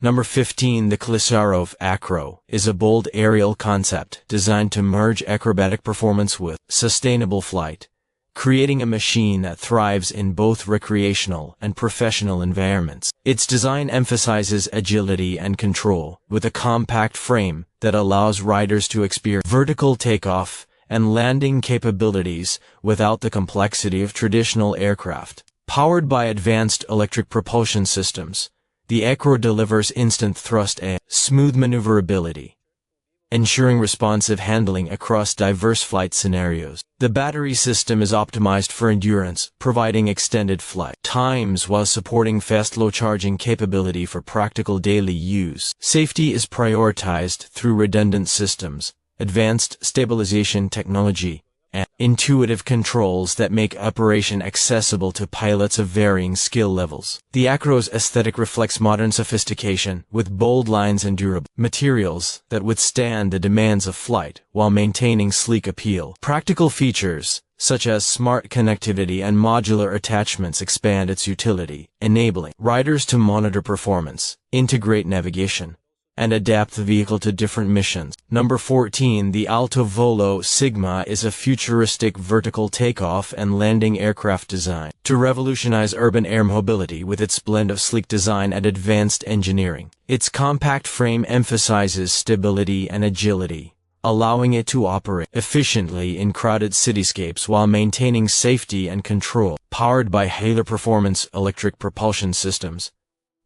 Number 15. The Klissarov Acro is a bold aerial concept designed to merge acrobatic performance with sustainable flight, creating a machine that thrives in both recreational and professional environments. Its design emphasizes agility and control, with a compact frame that allows riders to experience vertical takeoff and landing capabilities without the complexity of traditional aircraft. Powered by advanced electric propulsion systems, the Acro delivers instant thrust and smooth maneuverability, ensuring responsive handling across diverse flight scenarios. The battery system is optimized for endurance, providing extended flight times while supporting fast low charging capability for practical daily use. Safety is prioritized through redundant systems, advanced stabilization technology, and intuitive controls that make operation accessible to pilots of varying skill levels. The Acro's aesthetic reflects modern sophistication, with bold lines and durable materials that withstand the demands of flight while maintaining sleek appeal. Practical features, such as smart connectivity and modular attachments, expand its utility, enabling riders to monitor performance, integrate navigation, and adapt the vehicle to different missions. Number 14. The AltoVolo Sigma is a futuristic vertical takeoff and landing aircraft designed to revolutionize urban air mobility with its blend of sleek design and advanced engineering. Its compact frame emphasizes stability and agility, allowing it to operate efficiently in crowded cityscapes while maintaining safety and control. Powered by high-performance electric propulsion systems,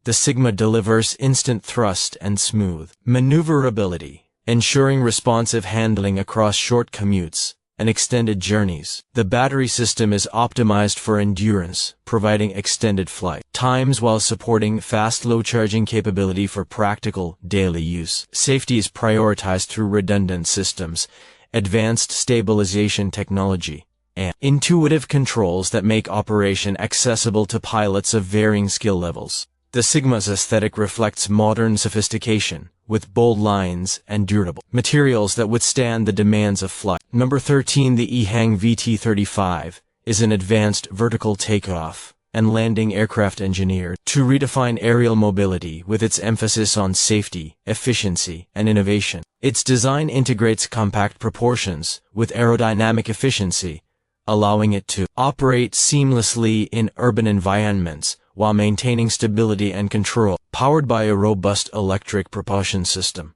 the Sigma delivers instant thrust and smooth maneuverability, ensuring responsive handling across short commutes and extended journeys. The battery system is optimized for endurance, providing extended flight times while supporting fast low charging capability for practical daily use. Safety is prioritized through redundant systems, advanced stabilization technology, and intuitive controls that make operation accessible to pilots of varying skill levels. The Sigma's aesthetic reflects modern sophistication, with bold lines and durable materials that withstand the demands of flight. Number 13. The EHang VT35 is an advanced vertical takeoff and landing aircraft engineered to redefine aerial mobility with its emphasis on safety, efficiency, and innovation. Its design integrates compact proportions with aerodynamic efficiency, allowing it to operate seamlessly in urban environments while maintaining stability and control. Powered by a robust electric propulsion system,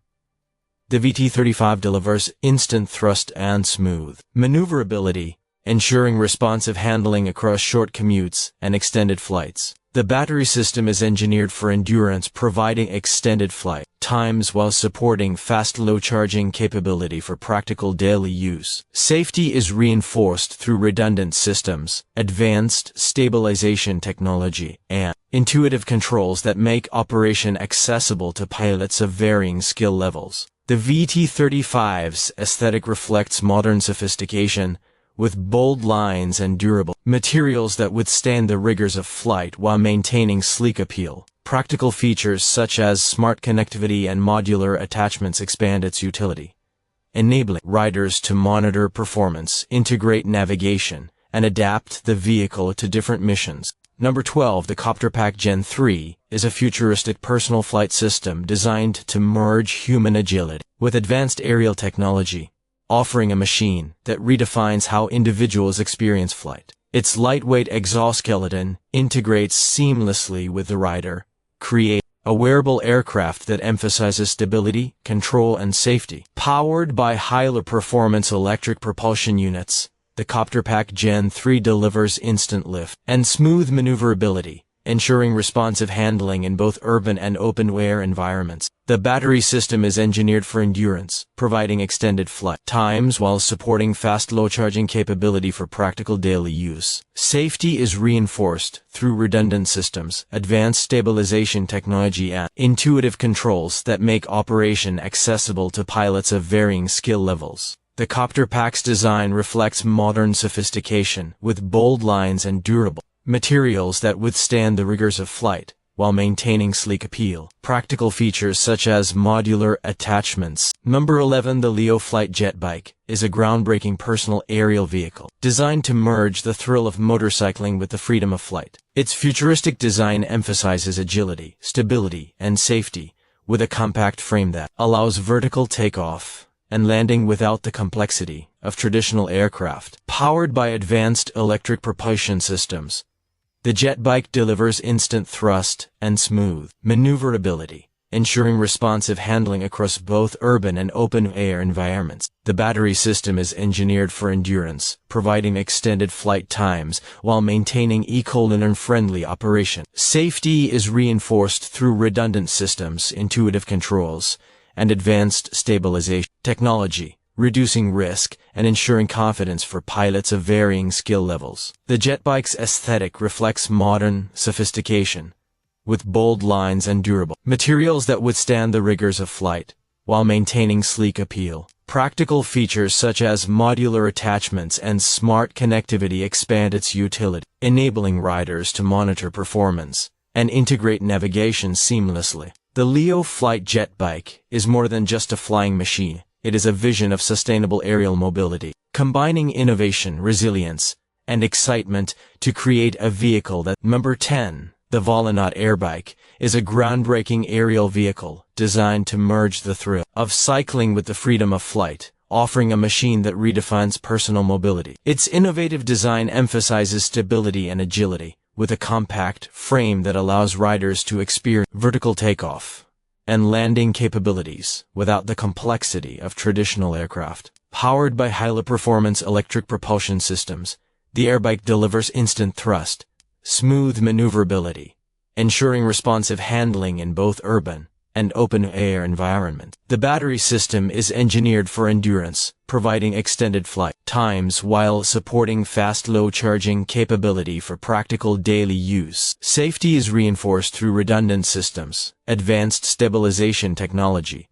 the VT35 delivers instant thrust and smooth maneuverability, ensuring responsive handling across short commutes and extended flights. The battery system is engineered for endurance, providing extended flight times while supporting fast low charging capability for practical daily use. Safety is reinforced through redundant systems, advanced stabilization technology, and intuitive controls that make operation accessible to pilots of varying skill levels. The VT35's aesthetic reflects modern sophistication, with bold lines and durable materials that withstand the rigors of flight while maintaining sleek appeal. Practical features such as smart connectivity and modular attachments expand its utility, enabling riders to monitor performance, integrate navigation, and adapt the vehicle to different missions. Number 12. The CopterPack Gen 3 is a futuristic personal flight system designed to merge human agility with advanced aerial technology, offering a machine that redefines how individuals experience flight. Its lightweight exoskeleton integrates seamlessly with the rider, creating a wearable aircraft that emphasizes stability, control, and safety. Powered by high-performance electric propulsion units, the CopterPack Gen 3 delivers instant lift and smooth maneuverability, ensuring responsive handling in both urban and open-air environments. The battery system is engineered for endurance, providing extended flight times while supporting fast low charging capability for practical daily use. Safety is reinforced through redundant systems, advanced stabilization technology, and intuitive controls that make operation accessible to pilots of varying skill levels. The CopterPack's design reflects modern sophistication, with bold lines and durable materials that withstand the rigors of flight while maintaining sleek appeal. Practical features such as modular attachments. Number 11. The Leo Flight JetBike is a groundbreaking personal aerial vehicle designed to merge the thrill of motorcycling with the freedom of flight. Its futuristic design emphasizes agility, stability, and safety, with a compact frame that allows vertical takeoff and landing without the complexity of traditional aircraft. Powered by advanced electric propulsion systems, the JetBike delivers instant thrust and smooth maneuverability, ensuring responsive handling across both urban and open-air environments. The battery system is engineered for endurance, providing extended flight times while maintaining eco-friendly operation. Safety is reinforced through redundant systems, intuitive controls, and advanced stabilization technology, reducing risk and ensuring confidence for pilots of varying skill levels. The JetBike's aesthetic reflects modern sophistication, with bold lines and durable materials that withstand the rigors of flight, while maintaining sleek appeal. Practical features such as modular attachments and smart connectivity expand its utility, enabling riders to monitor performance and integrate navigation seamlessly. The Leo Flight JetBike is more than just a flying machine. It is a vision of sustainable aerial mobility, combining innovation, resilience, and excitement to create a vehicle that. Number 10. The Volonaut Airbike is a groundbreaking aerial vehicle designed to merge the thrill of cycling with the freedom of flight, offering a machine that redefines personal mobility. Its innovative design emphasizes stability and agility, with a compact frame that allows riders to experience vertical takeoff and landing capabilities without the complexity of traditional aircraft. Powered by high-performance electric propulsion systems, the Airbike delivers instant thrust, smooth maneuverability, ensuring responsive handling in both urban and open-air environments. The battery system is engineered for endurance, providing extended flight times while supporting fast low-charging capability for practical daily use. Safety is reinforced through redundant systems, advanced stabilization technology,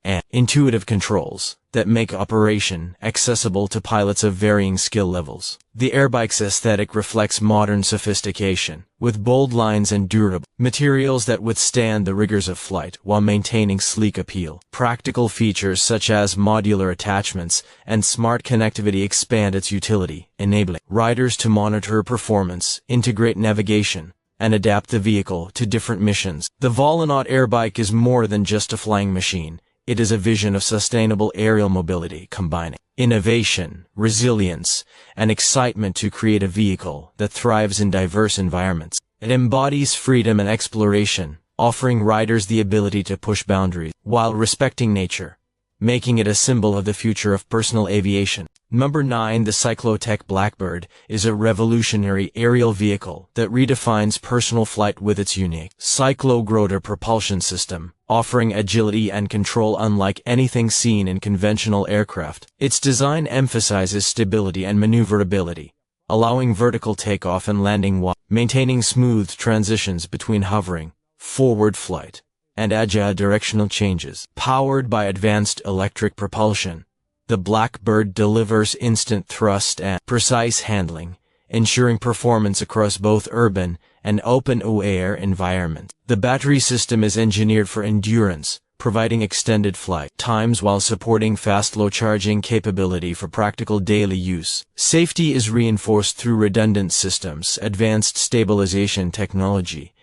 and intuitive controls that make operation accessible to pilots of varying skill levels. The Airbike's aesthetic reflects modern sophistication, with bold lines and durable materials that withstand the rigors of flight while maintaining sleek appeal. Practical features such as modular attachments and smart connectivity expand its utility, enabling riders to monitor performance, integrate navigation, and adapt the vehicle to different missions. The Volonaut Airbike is more than just a flying machine. It is a vision of sustainable aerial mobility, combining innovation, resilience, and excitement to create a vehicle that thrives in diverse environments. It embodies freedom and exploration, offering riders the ability to push boundaries while respecting nature, making it a symbol of the future of personal aviation. Number 9. The CycloTech BlackBird is a revolutionary aerial vehicle that redefines personal flight with its unique cyclo-grotor propulsion system, offering agility and control unlike anything seen in conventional aircraft. Its design emphasizes stability and maneuverability, allowing vertical takeoff and landing while maintaining smooth transitions between hovering, forward flight, and agile directional changes. Powered by advanced electric propulsion, the BlackBird delivers instant thrust and precise handling, ensuring performance across both urban and open-air environments. The battery system is engineered for endurance, providing extended flight times while supporting fast low-charging capability for practical daily use. Safety is reinforced through redundant systems, advanced stabilization technology,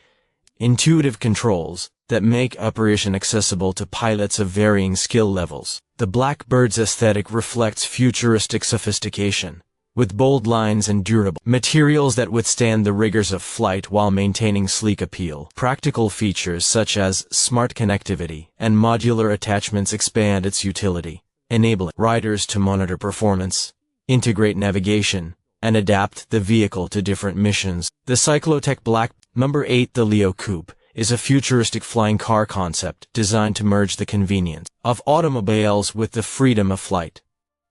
intuitive controls that make operation accessible to pilots of varying skill levels. The BlackBird's aesthetic reflects futuristic sophistication, with bold lines and durable materials that withstand the rigors of flight while maintaining sleek appeal. Practical features such as smart connectivity and modular attachments expand its utility, enabling riders to monitor performance, integrate navigation, and adapt the vehicle to different missions. The CycloTech BlackBird. Number 8. The Leo Coupe is a futuristic flying car concept designed to merge the convenience of automobiles with the freedom of flight,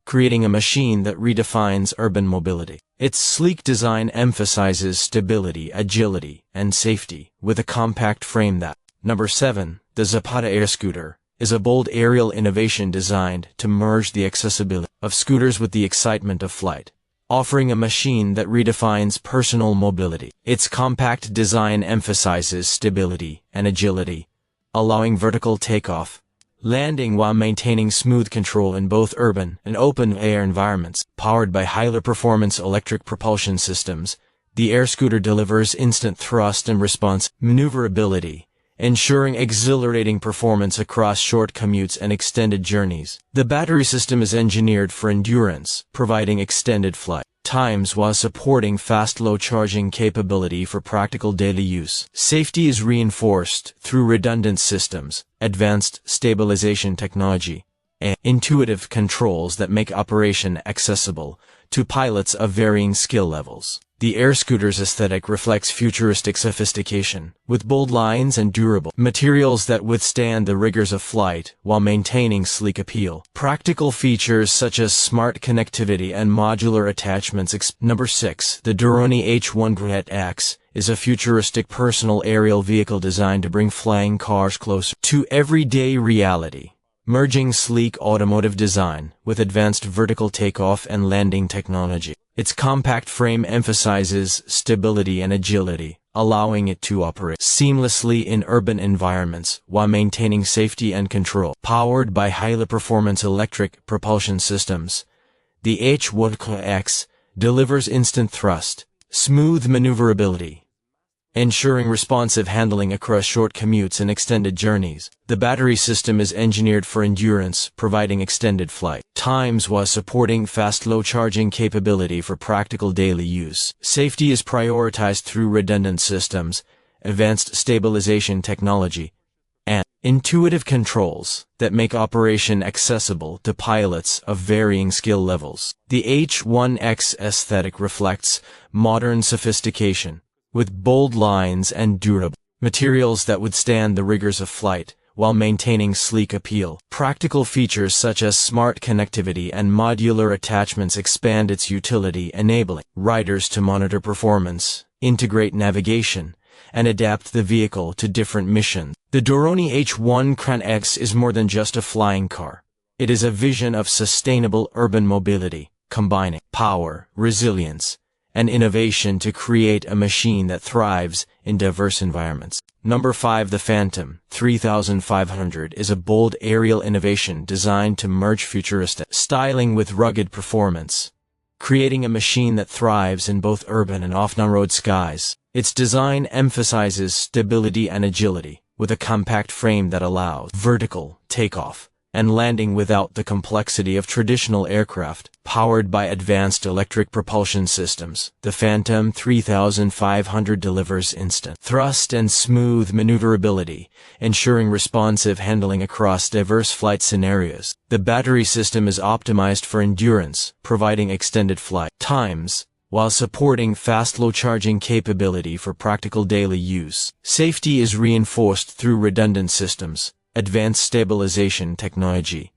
creating a machine that redefines urban mobility. Its sleek design emphasizes stability, agility, and safety, with a compact frame that. Number 7. The ZAPATA Airscooter is a bold aerial innovation designed to merge the accessibility of scooters with the excitement of flight, offering a machine that redefines personal mobility. Its compact design emphasizes stability and agility, allowing vertical takeoff, landing while maintaining smooth control in both urban and open-air environments. Powered by high-performance electric propulsion systems, the Airscooter delivers instant thrust and response maneuverability, ensuring exhilarating performance across short commutes and extended journeys. The battery system is engineered for endurance, providing extended flight times while supporting fast low charging capability for practical daily use. Safety is reinforced through redundant systems, advanced stabilization technology, and intuitive controls that make operation accessible to pilots of varying skill levels. The Airscooter's aesthetic reflects futuristic sophistication, with bold lines and durable materials that withstand the rigors of flight while maintaining sleek appeal. Practical features such as smart connectivity and modular attachments. Number 6. The Doroni H1-X is a futuristic personal aerial vehicle designed to bring flying cars closer to everyday reality. Merging sleek automotive design with advanced vertical takeoff and landing technology. Its compact frame emphasizes stability and agility, allowing it to operate seamlessly in urban environments while maintaining safety and control. Powered by highly performance electric propulsion systems, the H1-X delivers instant thrust, smooth maneuverability, ensuring responsive handling across short commutes and extended journeys. The battery system is engineered for endurance, providing extended flight times while supporting fast low charging capability for practical daily use. Safety is prioritized through redundant systems, advanced stabilization technology, and intuitive controls that make operation accessible to pilots of varying skill levels. The H1-X aesthetic reflects modern sophistication, with bold lines and durable materials that withstand the rigors of flight while maintaining sleek appeal. Practical features such as smart connectivity and modular attachments expand its utility, enabling riders to monitor performance, integrate navigation, and adapt the vehicle to different missions. The Doroni H1-X is more than just a flying car. It is a vision of sustainable urban mobility, combining power, resilience, and innovation to create a machine that thrives in diverse environments. Number 5. The Phantom 3500 is a bold aerial innovation designed to merge futuristic styling with rugged performance, creating a machine that thrives in both urban and off-road skies. Its design emphasizes stability and agility, with a compact frame that allows vertical takeoff and landing without the complexity of traditional aircraft. Powered by advanced electric propulsion systems, the Phantom 3500 delivers instant thrust and smooth maneuverability, ensuring responsive handling across diverse flight scenarios. The battery system is optimized for endurance, providing extended flight times while supporting fast low charging capability for practical daily use. Safety is reinforced through redundant systems, advanced stabilization technology,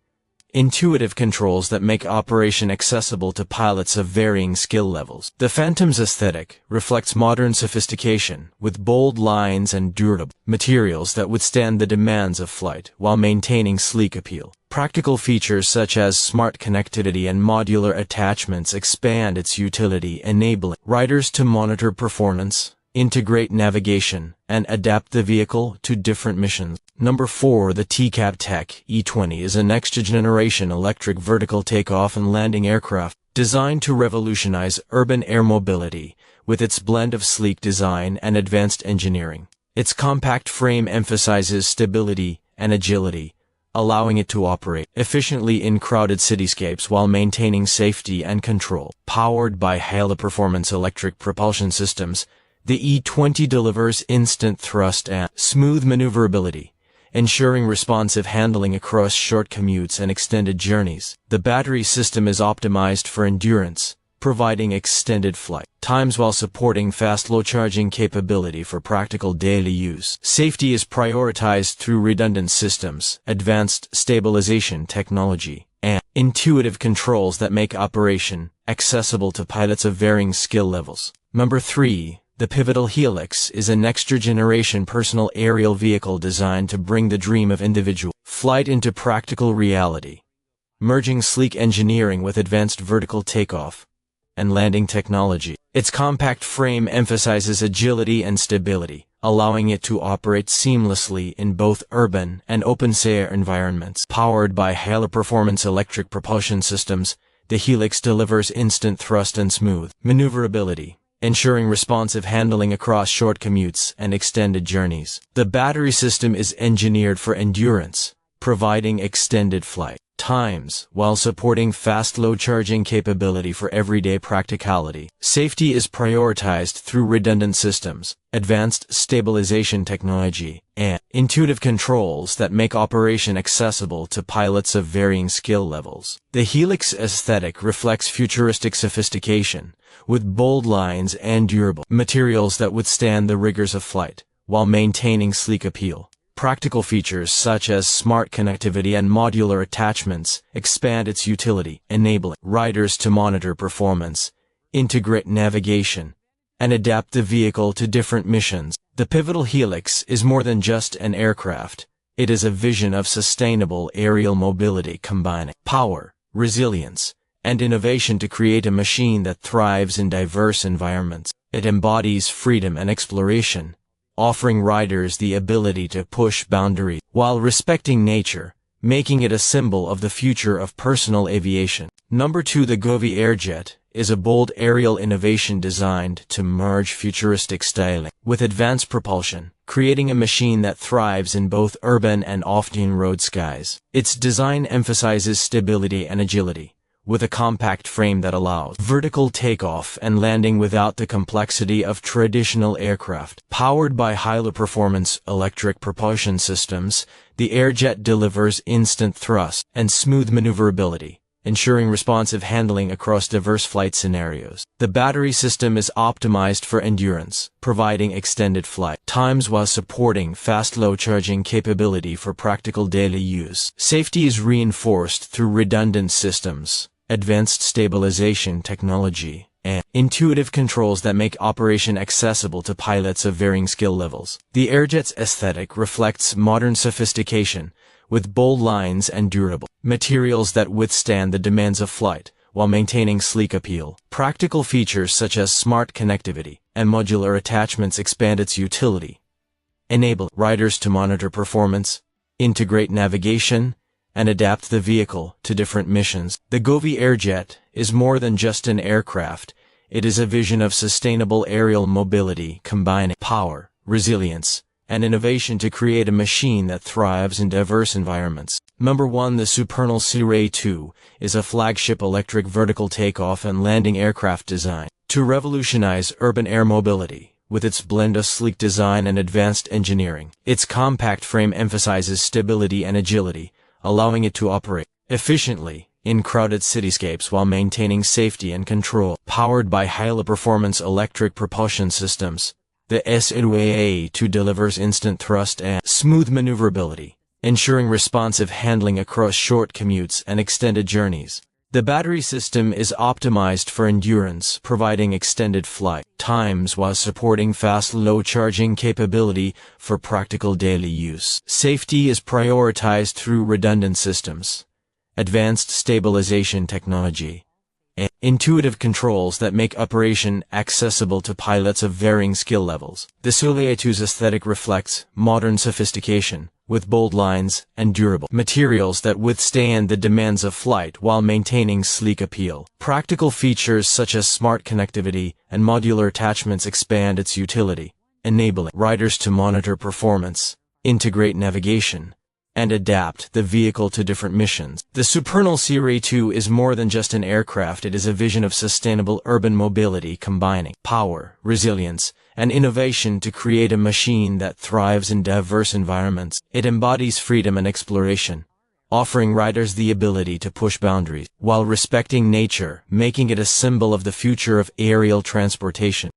intuitive controls that make operation accessible to pilots of varying skill levels. The Phantom's aesthetic reflects modern sophistication, with bold lines and durable materials that withstand the demands of flight while maintaining sleek appeal. Practical features such as smart connectivity and modular attachments expand its utility, enabling riders to monitor performance, integrate navigation, and adapt the vehicle to different missions. Number 4. The TCab Tech E20 is a next-generation electric vertical takeoff and landing aircraft designed to revolutionize urban air mobility with its blend of sleek design and advanced engineering. Its compact frame emphasizes stability and agility, allowing it to operate efficiently in crowded cityscapes while maintaining safety and control. Powered by high-performance electric propulsion systems, the E20 delivers instant thrust and smooth maneuverability, ensuring responsive handling across short commutes and extended journeys. The battery system is optimized for endurance, providing extended flight times while supporting fast low charging capability for practical daily use. Safety is prioritized through redundant systems, advanced stabilization technology, and intuitive controls that make operation accessible to pilots of varying skill levels. Number 3. The pivotal Helix is a next-generation personal aerial vehicle designed to bring the dream of individual flight into practical reality. Merging sleek engineering with advanced vertical takeoff, and landing technology. Its compact frame emphasizes agility and stability, allowing it to operate seamlessly in both urban and open-air environments. Powered by high-performance electric propulsion systems, the Helix delivers instant thrust and smooth maneuverability, ensuring responsive handling across short commutes and extended journeys. The battery system is engineered for endurance, providing extended flight times while supporting fast low charging capability for everyday practicality. Safety is prioritized through redundant systems, advanced stabilization technology, and intuitive controls that make operation accessible to pilots of varying skill levels. The Helix aesthetic reflects futuristic sophistication, with bold lines and durable materials that withstand the rigors of flight, while maintaining sleek appeal. Practical features such as smart connectivity and modular attachments expand its utility, enabling riders to monitor performance, integrate navigation, and adapt the vehicle to different missions. The pivotal Helix is more than just an aircraft. It is a vision of sustainable aerial mobility combining power, resilience, and innovation to create a machine that thrives in diverse environments. It embodies freedom and exploration, offering riders the ability to push boundaries while respecting nature, making it a symbol of the future of personal aviation. Number 2. The Govy Airjet is a bold aerial innovation designed to merge futuristic styling with advanced propulsion, creating a machine that thrives in both urban and off-road skies. Its design emphasizes stability and agility, with a compact frame that allows vertical takeoff and landing without the complexity of traditional aircraft. Powered by high-performance electric propulsion systems, the Airjet delivers instant thrust and smooth maneuverability, ensuring responsive handling across diverse flight scenarios. The battery system is optimized for endurance, providing extended flight times while supporting fast low charging capability for practical daily use. Safety is reinforced through redundant systems, advanced stabilization technology, and intuitive controls that make operation accessible to pilots of varying skill levels. The Airjet's aesthetic reflects modern sophistication, with bold lines and durable materials that withstand the demands of flight, while maintaining sleek appeal. Practical features such as smart connectivity and modular attachments expand its utility, enable riders to monitor performance, integrate navigation, and adapt the vehicle to different missions. The Govy Airjet is more than just an aircraft. It is a vision of sustainable aerial mobility combining power, resilience, and innovation to create a machine that thrives in diverse environments. Number 1. The Supernal S-A2 is a flagship electric vertical takeoff and landing aircraft designed to revolutionize urban air mobility. With its blend of sleek design and advanced engineering, its compact frame emphasizes stability and agility, allowing it to operate efficiently in crowded cityscapes while maintaining safety and control. Powered by high-performance electric propulsion systems, the S-A2 delivers instant thrust and smooth maneuverability, ensuring responsive handling across short commutes and extended journeys. The battery system is optimized for endurance, providing extended flight times while supporting fast low charging capability for practical daily use. Safety is prioritized through redundant systems, advanced stabilization technology, and intuitive controls that make operation accessible to pilots of varying skill levels. The S-A2's aesthetic reflects modern sophistication, with bold lines and durable materials that withstand the demands of flight while maintaining sleek appeal. Practical features such as smart connectivity and modular attachments expand its utility, enabling riders to monitor performance, integrate navigation, and adapt the vehicle to different missions. The Supernal S-A2 is more than just an aircraft. It is a vision of sustainable urban mobility combining power, resilience, and innovation to create a machine that thrives in diverse environments. It embodies freedom and exploration, offering riders the ability to push boundaries while respecting nature, making it a symbol of the future of aerial transportation.